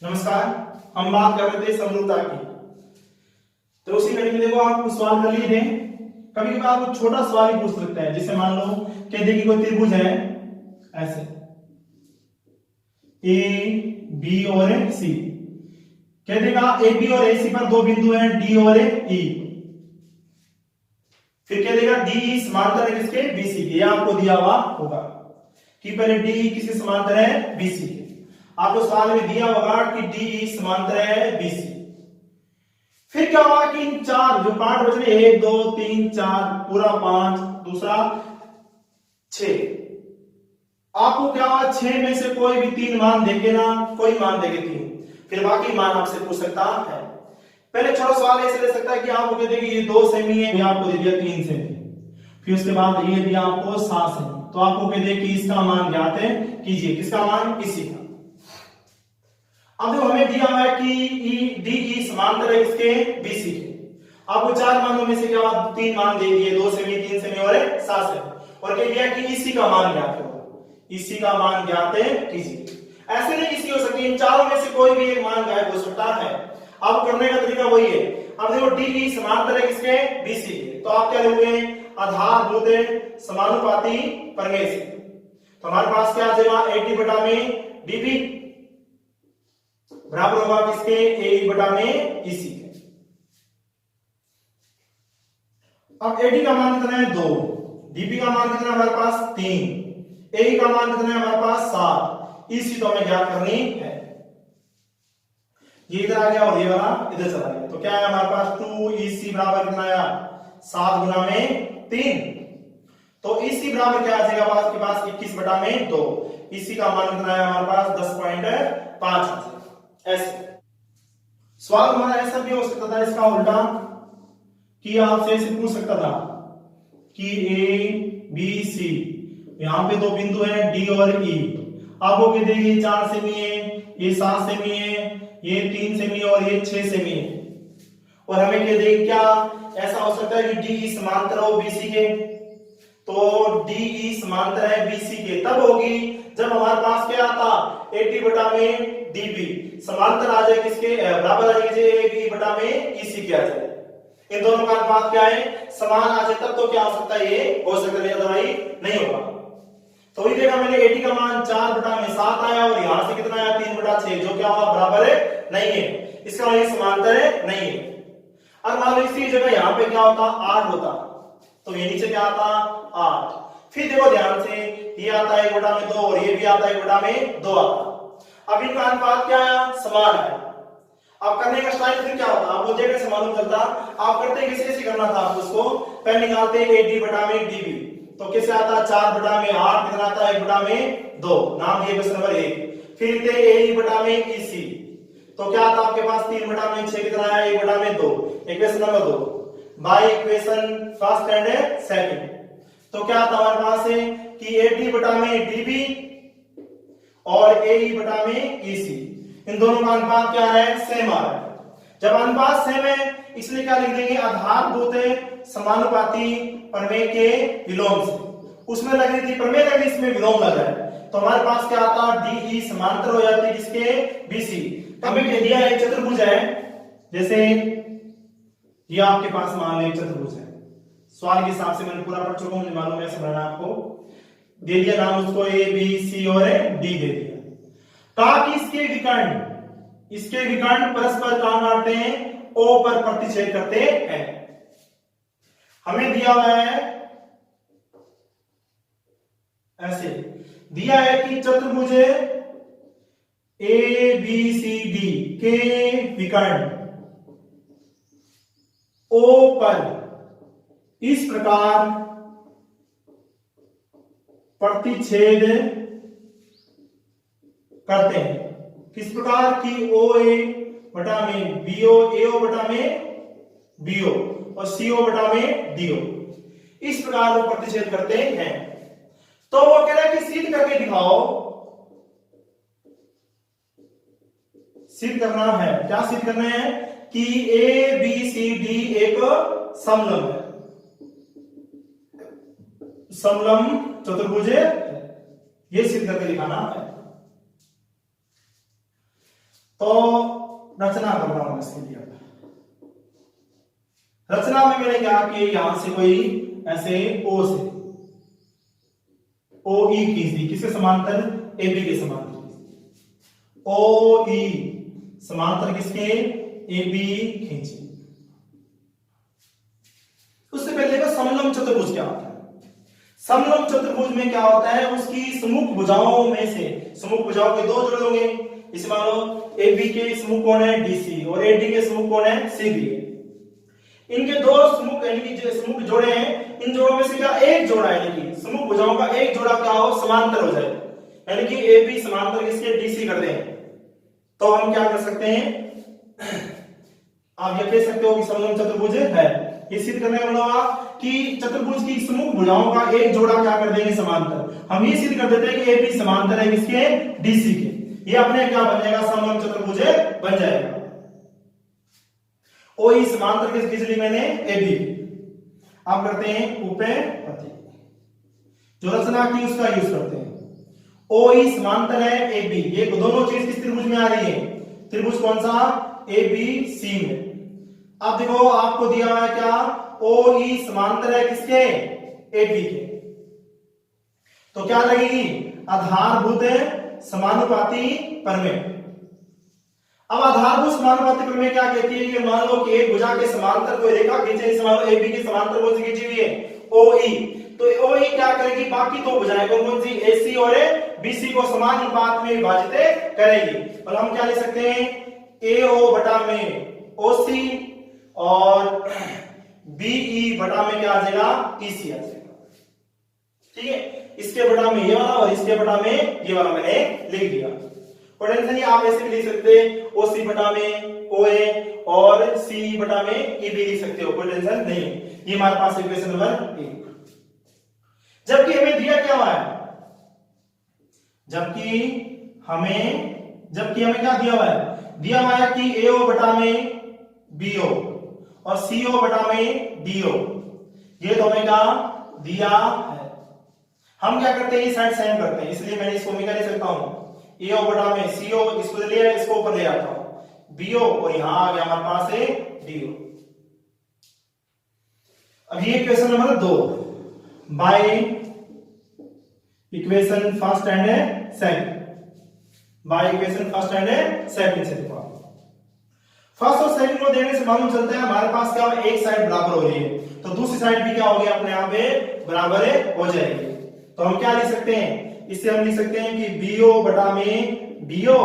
नमस्कार। हम बात कर रहे थे समरूपता की। तो उसी कड़ी में देखो आप सवाल कर लिए थे। कभी कभी आपको छोटा सवाल ही पूछ सकता है, जैसे मान लो कहते कि कोई त्रिभुज है ऐसे ए बी और सी। कह देगा ए बी और ए सी पर दो बिंदु हैं डी और ई। फिर कह देगा डी ई समांतर है किसके, बीसी के। यह आपको दिया हुआ होगा कि पहले डी ई किसके समांतर है, बीसी के। आपको सवाल में दिया होगा कि डी ई समांतर है बीसी। फिर क्या होगा कि इन चार जो पार्ट बच रहे 1 2 3 4 पूरा 5 दूसरा 6, आपको क्या होगा 6 में से कोई भी 3 मान देके ना, कोई मान देके 3, फिर बाकी मान आपसे पूछ सकता है। पहले छोटा सवाल ऐसे ले सकता है कि आपको कहते हैं कि ये 2 सेमी है, ये आपको दे दिया 3 सेमी, फिर उसके बाद ये दिया आपको 7 सेमी, तो आपको कहते हैं कि इसका मान ज्ञात है कीजिए। किसका मान, इसी का। अब जो हमें दिया हुआ है कि डी ई समांतर है इसके बीसी के। आपको 4 मानों में से क्या हुआ, 3 मान दे दिए, 2 सेमी 3 सेमी और 7 सेमी, और कह दिया कि इसी का मान ज्ञात करो, इसी का मान ज्ञात है कीजिए। ऐसे नहीं इसी हो सकती, इन चारों में से कोई भी एक मान गायब हो सकता है। अब करने का तरीका वही है। अब देखो डी ई समांतर है किसके, बीसी के, तो आप क्या लिखोगे, आधारभूत समानुपाती प्रमेय से। तो हमारे पास क्या आ जाएगा, 80 बटा में डीबी बराबर होगा किसके, ए बटा में इसी के। अब एडी का मान कितना है 2, डीबी का मान कितना है हमारे पास 3, ए का मान कितना है हमारे पास 7, इसी तो हमें ज्ञात करनी है। ये इधर आ गया और ये वाला इधर चला गया, तो क्या है हमारे पास 2 EC बराबर कितना आया, 7 गुना में 3, तो EC बराबर क्या आ जाएगा आपके पास 21 बटा में 2, इसी का मान कितना है हमारे पास 10.5। ऐसे सवाल हमारा ऐसा भी हो सकता था, इसका उल्टा, कि आपसे ऐसे पूछ सकता था कि ए बी सी, यहां पे दो बिंदु हैं डी और ई, आपको कहते हैं ये 4 सेमी है, ये 7 सेमी है, ये 3 सेमी और ये 6 सेमी है, और हमें कहते हैं क्या ऐसा हो सकता है कि डी ई समांतर हो बीसी के। तो डी ई समांतर है बीसी के तब होगी जब हमारे पास क्या आता 80 बटा में डीबी समांतर आ जाए किसके, बराबर आ जाए ए बी बटा में ईसी के आ जाए। इन दोनों का अनुपात क्या है, समान आ जाए, तब तो क्या हो सकता है, ये हो सकता है, अदरवाइज नहीं होगा। तो ये देखा मैंने 80 का मान 4 बटा में 7 आया, और यहां से कितना आया 3 बटा 6, जो क्या हुआ बराबर है नहीं है, इसका ये समांतर है नहीं है। अब मान लो इसी जगह यहां पे क्या होता 8 होता, तो ये नीचे क्या आता 8। फिर देखो ध्यान से, ये आता है 1 बटा में 2 और ये भी आता है 1 बटा में 2 आता। अब इनका अनुपात क्या आया, समान है। अब करने का स्टाइल फिर क्या होता, आप मुझे कैसे मालूम चलता, आप करते कैसे करना था, आप उसको पहले निकालते डी बटा में डीबी, तो कैसे आता 4 बटा में 8, कितना आता है 1 बटा में 2, नाम दिए क्वेश्चन नंबर 1। फिर थे ए बटा में ईसी, तो क्या आता आपके पास 3 बटा में 6, कितना आया 1 बटा में 2, equation number 2 by equation first and second. तो क्या आता हमारे पास है कि 80 बटा में डीबी और ए बटा में ईसी, इन दोनों का अनुपात क्या है, सेम आ रहा है। जब अनुपात सेम है इसलिए क्या लिख देंगे, आधारभूत समानुपाती प्रमेय के विलोम से। उसमें लग रही थी प्रमेय, लग रही इसमें विलोम लग रहा है, तो हमारे पास क्या आता डी ई समांतर हो जाती है किसके, बीसी। हमें कह दिया एक चतुर्भुज है, जैसे ये आपके पास मान लो चतुर्भुज है, सवाल के हिसाब से मैंने पूरा पढ़ चुका हूं, मुझे मालूम है ऐसे बनाना, आपको दे दिया नाम उसको ए बी सी और डी दे दिया, ताकि इसके विकर्ण परस्पर कहां काटते हैं, ओ पर प्रतिच्छेद करते हैं। हमें दिया हुआ है ऐसे, दिया है कि चतुर्भुज ए बी सी डी के विकर्ण ओ पर इस प्रकार प्रतिच्छेद करते हैं, किस प्रकार की ओ ए बटा में बीओ, एओ बटा में बीओ और सीओ बटा में डीओ, इस प्रकार वो प्रतिच्छेद करते हैं। तो वो कह रहा है कि सिद्ध करके दिखाओ, सिद्ध करना है, क्या सिद्ध करना है कि ए बी सी डी एक समलंब है, समलंब चतुर्भुज है, ये सिद्ध करके दिखाना है। तो रचना कर रहा हूं इसके लिए। रचना में मैंने क्या कि यहां से कोई ऐसे ओ से ओ ई खींच दी, किसके समांतर? ए बी के समांतर। ओ ई समांतर किसके? ए बी खींची। उससे पहले देखो समलंब चतुर्भुज क्या होता है। समलंब चतुर्भुज में क्या होता है, उसकी सम्मुख भुजाओं में से, सम्मुख भुजाओं के दो जोड़े होंगे। इसे मान लो ए बी के सम्मुख कोण है डीसी और ए डी के सम्मुख कोण है सीबी। इनके दो सम्मुख यानी कि जो सम्मुख जोड़े हैं, इन जोड़ों में से क्या एक जोड़ा यानी कि सम्मुख भुजाओं का एक जोड़ा क्या हो? समांतर हो जाए, यानी कि ए बी समांतर किसके? डीसी कर दें। तो हम क्या कर सकते हैं, आप ये कह सकते हो कि समलंब चतुर्भुज है। ये सिद्ध करने का मतलब कि चतुर्भुज की सम्मुख भुजाओं का एक जोड़ा क्या कर देंगे? समांतर। हम ये सिद्ध कर देते हैं कि ए बी समांतर है किसके? डीसी के। ये अपने क्या बन जाएगा? समलंब चतुर्भुज बन जाएगा। ओ ई समांतर किस खींच ली मैंने? A B. आप करते हैं उपे पति, जो रचना की उसका यूज करते हैं। ओ ई समांतर है ए बी, ये दोनों चीज किस त्रिभुज में आ रही है? त्रिभुज कौन सा? ए बी सी में। अब देखो आपको दिया हुआ है क्या? ओ ई समांतर है किसके? ए बी के। तो क्या लगेगी? आधारभूत समानुपाती प्रमेय। अब आधारभूत समानुपाती प्रमेय क्या कहती है कि मान लो कि एक भुजा के समांतर कोई रेखा खींचे, मान लो ए बी के समांतर कौन सी खींची हुई है? ओ ई। तो ओ ई क्या करेगी? बाकी दो भुजाएं कौन सी? ए सी और बीसी को समान अनुपात में विभाजित करेगी। और हम क्या ले सकते हैं? ए ओ बटा में ओ सी और बीई बटा में क्या आ जाएगा? ईसी आ जाएगा। ठीक है, इसके बटा में ये वाला और इसके बटा में ये वाला मैंने लिख दिया। कोई टेंशन नहीं, आप ऐसे भी लिख सकते हैं ओ सी बटा में ओ ए और सी बटा में ई भी लिख सकते हो, कोई टेंशन नहीं। ये हमारे पास इक्वेशन नंबर 1। जबकि हमें दिया क्या हुआ है? जबकि हमें क्या दिया हुआ है? दिया हुआ है कि एओ बटा में बीओ और सीओ बटा में डीओ। ये तो हमें क्या दिया है। हम क्या करते हैं? इस साइड सेम करते हैं, इसलिए मैंने इसको क्या लिख सकता हूं? एओ बटा में सीओ, इसको ले इसको ऊपर ले आता हूं बीओ और यहां आ गया हमारे पास है डीओ। अब ये equation number 2 by equation first and second, by equation first and second से देखो। फर्स्ट और सेकंड को देने से मालूम चलता है हमारे पास क्या है? एक साइड बराबर हो रही है, तो दूसरी साइड भी क्या हो गई? अपने आप में बराबर हो जाएगी। तो हम क्या लिख सकते हैं? इससे हम लिख सकते हैं कि बीओ बटा में बीओ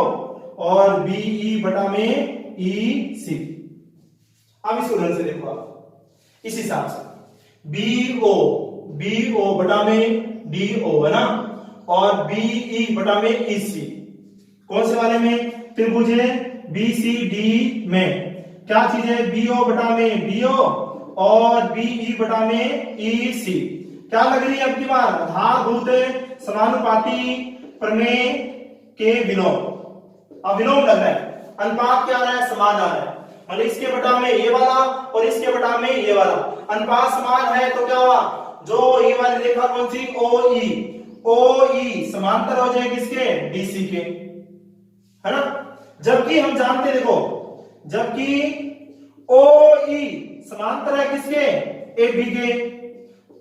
और बीई बटा में ईसी। अब इस उदाहरण से देखो आप इस हिसाब से बीओ बटा में डीओ है ना, और बीई बटा में ईसी। कौन से वाले में? त्रिभुज है बीसीडी में क्या चीज है? बीओ बटा में बीओ और बीई बटा में ईसी। क्या लग रही है अब की बार? आधारभूत समानुपाती प्रमेय के विलोम। अब विलोम लग रहा है, अनुपात क्या आ रहा है? समान आ रहा है। मतलब इसके बटा में ये वाला और इसके बटा में ये वाला अनुपात समान है, तो क्या हुआ? जो ये वाली रेखा कौन सी? ओ ई समांतर हो जाए किसके? डीसी के, है ना। जबकि हम जानते देखो, जबकि ओ ई समांतर है किसके? ए बी के,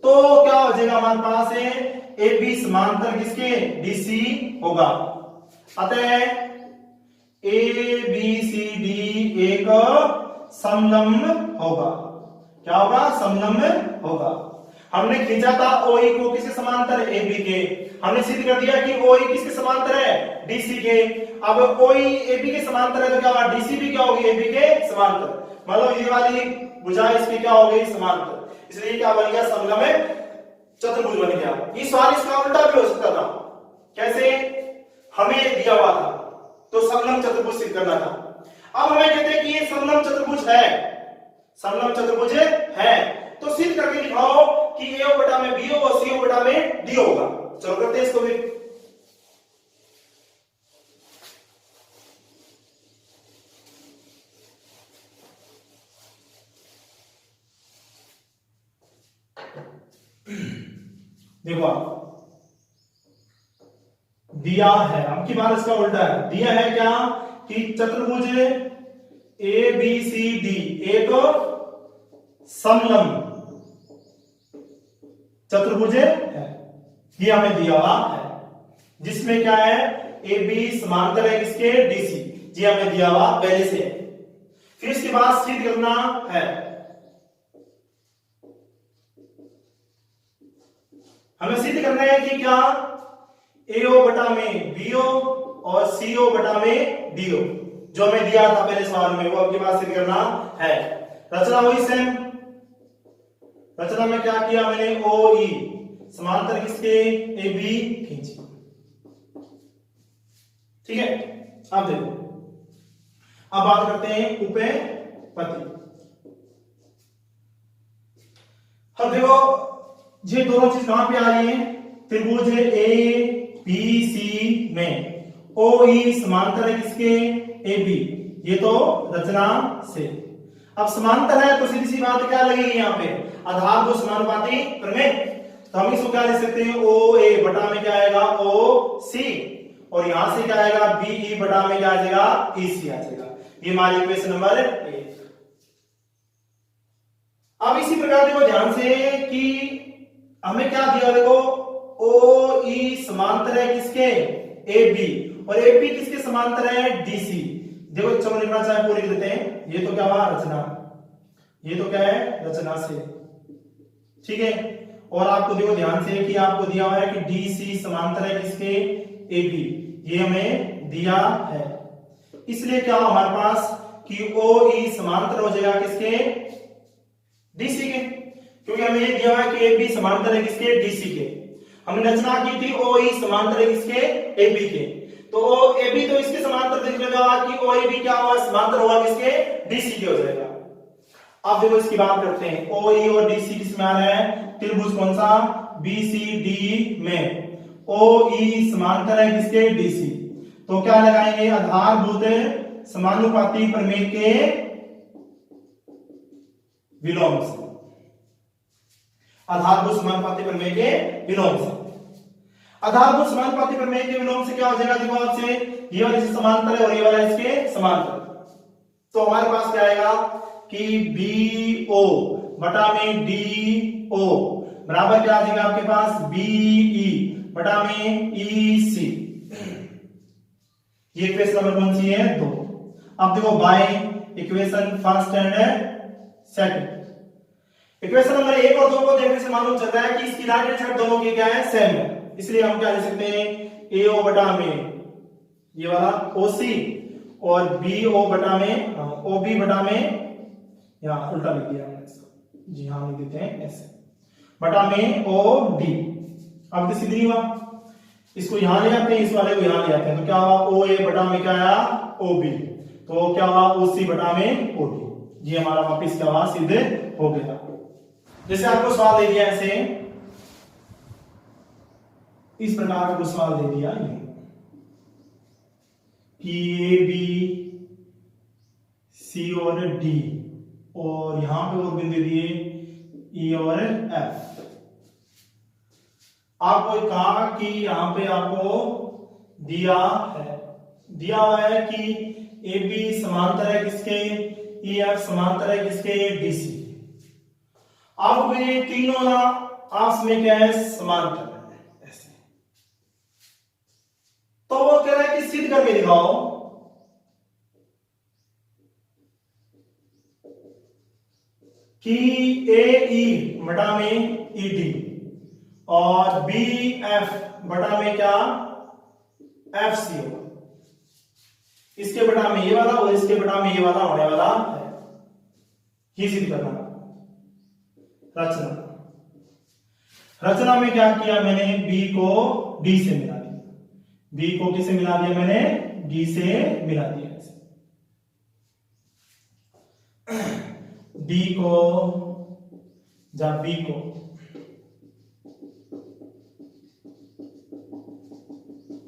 तो क्या हो जाएगा हमारे पास है? ए बी समांतर किसके? डीसी होगा। अतः ए बी सी डी एक समलंब होगा। क्या होगा? समलंब होगा। हमने खींचा था ओ ई को किसके समांतर? ए बी के। हमने सिद्ध कर दिया कि ओ ई किसके समांतर है? डीसी के। अब ओ ई ए बी के समांतर है तो क्या होगा? डीसी भी क्या होगी? ए बी के समांतर। मतलब ये वाली भुजा इसकी क्या हो गई? समांतर। इसलिए क्या बन गया? समलंब चतुर्भुज बन गया। ये सवाल इसका उल्टा भी हो सकता था। कैसे? हमें दिया हुआ था तो समलंब चतुर्भुज सिद्ध करना था। अब हमें कहते हैं कि ये समलंब चतुर्भुज है, समलंब चतुर्भुज है, तो सिद्ध करके दिखाओ कि ए बटा में बी और सी बटा में डी होगा। चलो करते हैं इसको भी। देखो दिया है, अब की बार इसका उल्टा है। दिया है क्या कि चतुर्भुज ए बी सी डी एक समलंब चतुर्भुज है, ये हमें दिया हुआ है, जिसमें क्या है ए बी समांतर है किसके डीसी, ये हमें दिया हुआ पहले से। फिर इसके बाद सिद्ध करना है, हमें सिद्ध करना है कि क्या AO बटा में BO और CO बटा में DO जो हमें दिया था पहले सवाल में, वो आपके पास सिद्ध करना है। रचना वही सेम, रचना में क्या किया मैंने, OE समांतर किसके AB खींची, ठीक है। अब देखो, अब बात करते हैं उपेपति। अब देखो ये दोनों चीज कहां पे आ रही है, त्रिभुज ABC में OE समांतर है किसके AB, ये तो रचना से। अब समांतर है तो सीधी सी बात क्या लगेगी यहाँ पे, आधारभूत समानुपाती प्रमेय। तो हम इसको क्या लिख सकते हैं, OA बटा में क्या आएगा OC, और यहां से क्या आएगा BE बटा में क्या आ जाएगा EC आ जाएगा। ये हमारी इक्वेशन नंबर 1। अब इसी प्रकार देखो ध्यान से कि हमें क्या दिया, देखो OE समांतर है किसके AB, और AB किसके समांतर है DC। देखो चलो लिखना चाहे पूरी लिख देते हैं, ये तो क्या हुआ रचना, ये तो क्या है रचना से, ठीक है। और आपको देखो ध्यान से कि आपको दिया हुआ है कि DC समांतर है किसके AB, ये हमें दिया है, इसलिए क्या हमारे पास कि OE समांतर हो जाएगा किसके DC के, क्योंकि हमें ये दिया हुआ है कि AB समांतर है किसके DC के। हमने रचना की थी OE समांतर है किसके AB के, तो AB तो इसके समांतर दिख जाएगा कि OAB क्या होगा समांतर होगा किसके DC के हो जाएगा। अब देखो इसकी बात करते हैं, OE और DC किस में आ रहा है, त्रिभुज कौन सा BCD में OE समांतर है किसके DC, तो क्या लगाएंगे आधारभूत समानुपाती प्रमेय के विलोम से, आधारभूत समानुपाती प्रमेय के विलोम से। आधारभूत समानुपाती प्रमेय के विलोम से क्या हो जाएगा, देखो आपसे ये वाला इसके समांतर है और ये वाला इसके समांतर, तो हमारे पास क्या आएगा कि BO बटा में DO बराबर क्या आ जाएगा आपके पास BE बटा में EC। ये इक्वेशन नंबर कौन सी है 2। अब देखो by equation first and second, equation number 1 और 2 को देखने से मालूम चल रहा है कि इसकी राइट हैंड साइड दोनों की क्या है सेम है, इसलिए हम क्या लिख सकते हैं AO बटा में ये वाला OC और BO बटा में OB बटा में, यहां उल्टा लिख दिया हमने इसको, जी हाँ लिख देते हैं ऐसे, बटा में OD। अब तो सीधी हुआ, इसको यहां ले आते हैं, इस वाले को यहां ले आते हैं, तो क्या हुआ OA बटा में क्या आया OB, तो क्या हुआ OC बटा में OD। ये हमारा वापिस क्या हुआ सिद्ध हो गया। जैसे आपको सवाल दे दिया ऐसे, इस प्रकार का कुछ सवाल दे दिया कि A B C और D, और यहां पे और बिंदु दिए E और F। आपको कहा कि यहां पे आपको दिया हुआ है कि AB समांतर है किसके EF समांतर है किसके DC। आपको ये तीनों ना आपस में क्या है समांतर है ऐसे, तो वो कह रहा है कि सिद्ध करके दिखाओ कि AE बटा में ED और BF बटा में क्या FC होगा, इसके बटा में ये वाला और इसके बटा में ये वाला होने वाला है, ये सिद्ध करना। रचना में क्या किया मैंने, B को D से मिला दिया, B को किससे मिला दिया मैंने D से मिला दिया, D को जब B को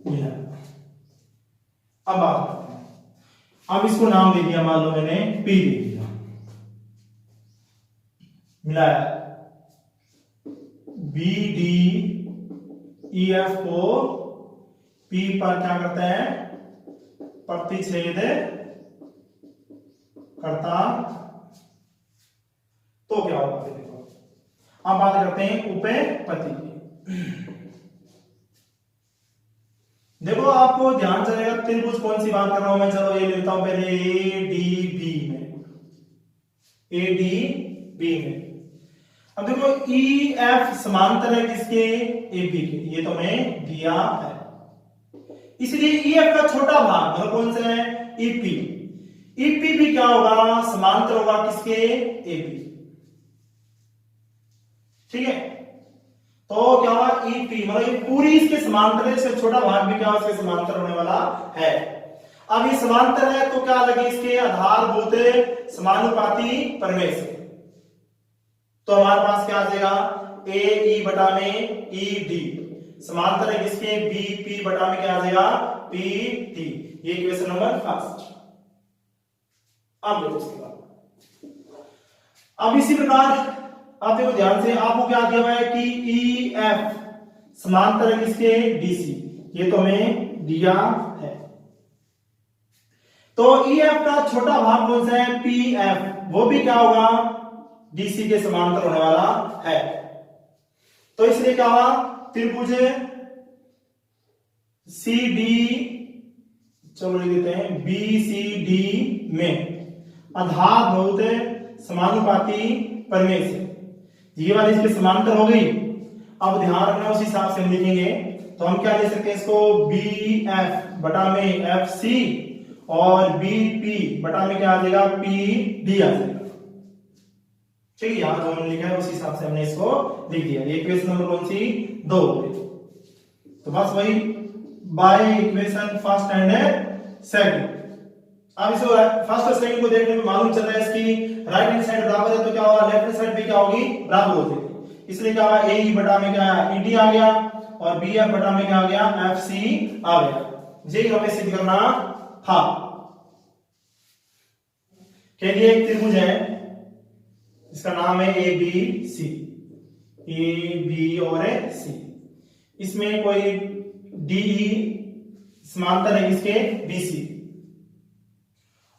मिला। अब बात करते हैं, अब इसको नाम दे दिया, मान लो मैंने P दे दिया, मिलाया BD EF को P पर क्या करता है प्रतिच्छेद करता तो क्या होगा? देखो अब बात करते हैं उपपत्ति की। देखो आपको ध्यान चलेगा त्रिभुज कौन सी बात कर रहा हूं मैं, चलो ये लेता हूं पहले ADB में, ADB में। अब देखो EF समांतर है किसके? AB के, ये तो मैं दिया है। इसलिए EF का छोटा भाग मतलब कौन सा है? EP। EP भी क्या होगा? समांतर होगा किसके? AB। ठीक है, तो क्या हुआ? EP मतलब पूरी इसके समांतर है, इससे छोटा भाग भी क्या इसके समांतर होने वाला है। अब ये समांतर है तो क्या लगे? इसके आधारभूत समानुपाती प्रमेय से। तो हमारे पास क्या आ जाएगा? AE बटा में ED समांतर है किसके? BP बटा में क्या आ जाएगा? PT। ये क्वेश्चन नंबर फर्स्ट। अब देखो इसके बाद, अब इसी प्रकार आप देखो ध्यान से, आपको क्या दिया हुआ है कि EF समांतर है किसके? DC, ये तो हमें दिया है। तो EF का छोटा भाग कौन सा है? PF, वो भी क्या होगा? DC के समांतर होने वाला है। तो इसलिए क्या हुआ? त्रिभुज CD, चलो लिख देते हैं BCD में आधारभूत समानुपाती प्रमेय से ये वाली इसके समांतर हो गई। अब ध्यान रखना उस हिसाब से हम लिखेंगे, तो हम क्या ले सकते हैं इसको? BF बटा में FC और BP बटा में क्या आ जाएगा? PD आ जाएगा। ठीक है, यहां जो हमने लिखा है उस हिसाब से हमने इसको लिख दिया। ये इक्वेशन नंबर कौन सी? 2। तो बस वही by equation first and second. अब इसे फर्स्ट और सेकंड को देखने में मालूम चल रहा है इसकी राइट हैंड साइड बराबर है, तो क्या होगा? लेफ्ट हैंड साइड भी क्या होगी? बराबर हो जाएगी। इसलिए क्या होगा? AE बटा में क्या है? ED आ गया और BF बटा में क्या आ गया? FC आ गया। यही हमें सिद्ध करना था। के लिए एक त्रिभुज है, इसका नाम है ABC, AB और C। इसमें कोई DE समांतर है किसके? BC।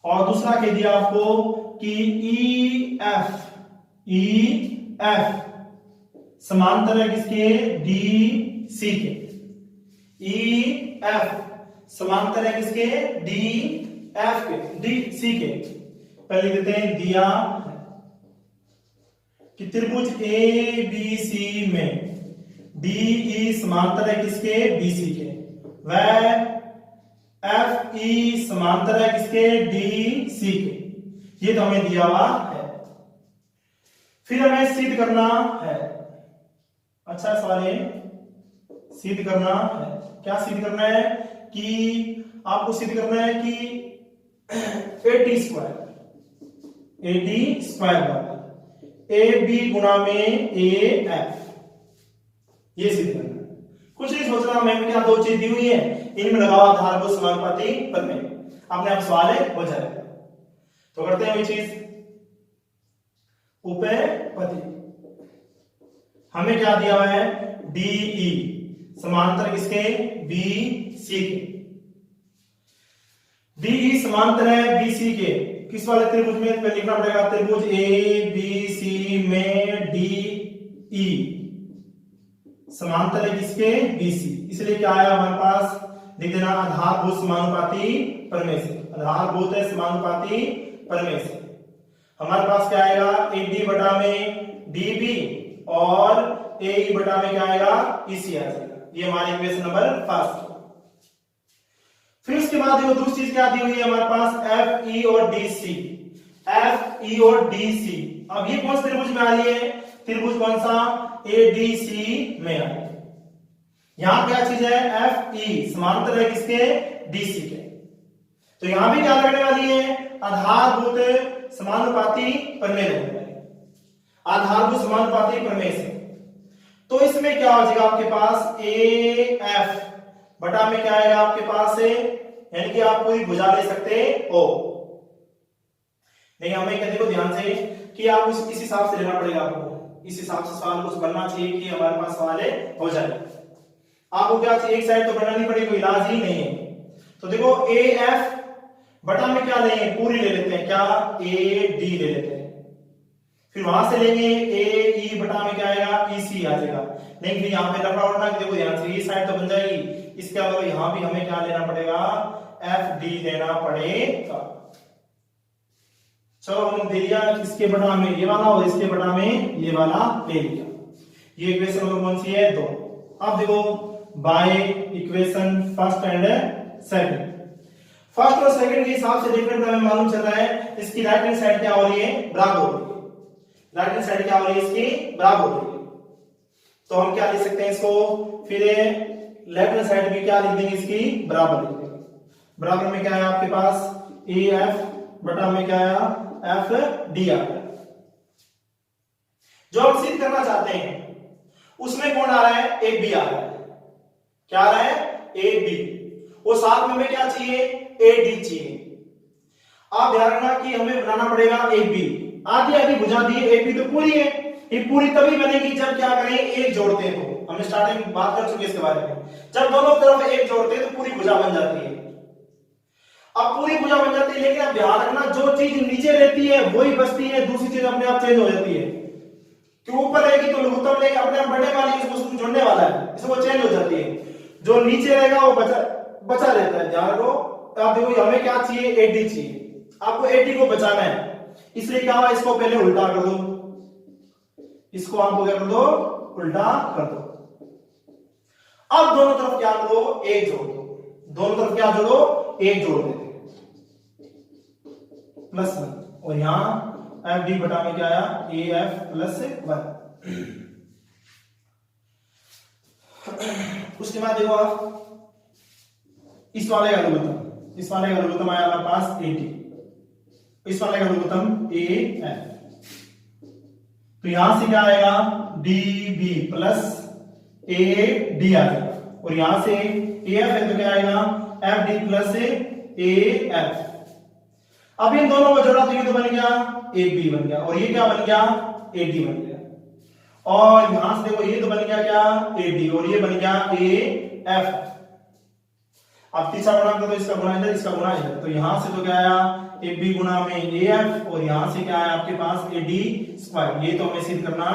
और दूसरा कह दिया आपको कि EF समांतर है किसके? DC के। EF समांतर है किसके? DF के, DC के। पहले देते हैं दिया कि त्रिभुज ABC में DE समांतर है किसके? BC के, वह FE समांतर है किसके? DC के। ये तो हमें दिया हुआ है। फिर हमें सिद्ध करना है, अच्छा सवाल है, सिद्ध करना है। क्या सिद्ध करना है? कि आपको सिद्ध करना है कि AD स्क्वायर बराबर AB गुणा में AF, ये सिद्ध करना है। कुछ नहीं सोचना, मैं क्या 2 चीज दी हुई है, इनमें लगाओ आधारभूत समानुपाती प्रमेय, अपने आप सवाल हो जाएगा। तो करते हैं वही चीज, उपपत्ति। हमें क्या दिया हुआ है? DE समांतर किसके? BC के। DE समांतर है BC के, किस वाले त्रिभुज में? पे लिखना पड़ेगा त्रिभुज ABC में DE समांतर है किसके? BC। इसलिए क्या आया हमारे पास? लिख देना आधारभूत समानुपाती प्रमेय से। आधारभूत है समानुपाती प्रमेय से हमारे पास क्या आएगा? AD बटा में DB और AE बटा में क्या आएगा? EC आ जाएगा। ये हमारी इक्वेशन नंबर फर्स्ट। फिर उसके बाद देखो दूसरी चीज क्या दी हुई है हमारे पास? FE और DC। FE और DC, अब ये कौन सा त्रिभुज में आ रही है? त्रिभुज कौन सा? ADC में आ रही है। यहां क्या चीज है? FE समांतर है किसके? DC के। तो यहां भी क्या लगने वाली है? आधारभूत समानुपाती प्रमेय लगने वाली है, आधारभूत समानुपाती प्रमेय से। तो इसमें क्या हो जाएगा आपके पास? AF बटा में क्या आएगा आपके पास से? यानी कि आप कोई भुजा ले सकते हो। नहीं, हमें क्या देखो ध्यान से कि आप इस हिसाब से लेना पड़ेगा आपको, इस हिसाब से सवाल कुछ बनना चाहिए कि हमारे पास सवाल हो जाए। आपको क्या चाहिए? एक साइड तो बनानी पड़ेगी, कोई इलाज ही नहीं है। तो देखो AF बटा में क्या लेंगे, पूरी ले लेते हैं, क्या ए डी ले लेते हैं, फिर वहां से लेंगे ए ई, बटा में क्या आएगा ई सी आ जाएगा। लेकिन फिर यहाँ पे लफड़ा उड़ना कि देखो ध्यान से ये साइड तो बन जाएगी, इसके अलावा यहाँ भी हमें क्या लेना पड़ेगा, एफ डी लेना पड़ेगा। चलो हमने दे लिया, इसके बटा में ये वाला और इसके बटा में ये वाला ले लिया। ये इक्वेशन नंबर कौन सी है, 2। अब देखो by equation first and second, first और सेकंड के हिसाब से देखने पर हमें मालूम चल रहा है इसकी राइट हैंड साइड क्या हो रही है, बराबर हो रही है। राइट हैंड साइड क्या हो रही है, इसकी बराबर हो रही है। तो हम क्या लिख सकते हैं इसको, फिर लेफ्ट हैंड साइड भी क्या लिख देंगे, इसकी बराबर लिख देंगे। बराबर में क्या है आपके पास ए एफ, बटा में क्या आया एफ डी आ गया। जो हम सिद्ध करना चाहते हैं उसमें कौन आ रहा है, ए बी आ रहा है। क्या आ रहा है, ए बी, वो साथ में हमें क्या चाहिए, ए डी चाहिए। आप ध्यान रखना कि हमें बनाना पड़ेगा ए बी, आधी आधी भुजा दी, ए बी तो पूरी है, ये पूरी तभी बनेगी जब क्या करें, एक जोड़ते हैं। तो हमने स्टार्टिंग में बात कर चुके इसके बारे में, जब दोनों तरफ एक जोड़ते हैं तो पूरी भुजा बन जाती है। अब पूरी भुजा बन जाती है, लेकिन आप ध्यान रखना जो चीज नीचे रहती है वही बचती है, दूसरी चीज अपने आप चेंज हो जाती है। कि ऊपर रहेगी तो लघुत्तम लेगी, अपने आप बढ़ने वाली है, इसको जोड़ने वाला है, इसको चेंज हो जाती है। जो नीचे रहेगा वो बचा रहता है। ध्यान रखो, आप देखो हमें क्या चाहिए, ए डी चाहिए, आपको ए डी को बचाना है, इसलिए क्या हुआ, इसको पहले उल्टा कर दो, इसको आपको क्या कर दो, उल्टा कर दो। अब दोनों तरफ क्या करो, एक जोड़ दो, दोनों तरफ क्या जोड़ो, एक जोड़ देते +1, और यहां एफ डी बटा में क्या आया, ए एफ +1। उसके बाद देखो आप इस वाले का लघुत्तम, इस वाले का लघुत्तम आया हमारे पास ए टी, इस वाले का लघुत्तम ए एफ, तो यहां से क्या आएगा, D B plus A D आ जाएगा, और यहां से ए एफ है तो क्या आएगा, F D plus A F. अब इन दोनों को जोड़ा तो ये तो बन गया ए बी बन गया, और ये क्या बन गया, ए डी बन गया, और यहां से देखो ये तो बन गया क्या, ए डी, और ये बन गया ए एफ। अब तीसरा गुणा तो इसका गुणा इधर, इसका गुणा इधर, तो यहां से तो क्या आया, ए बी गुणा में ए एफ, और यहां से क्या आया आपके पास ए डी स्क्वायर। ये तो हमें सिद्ध करना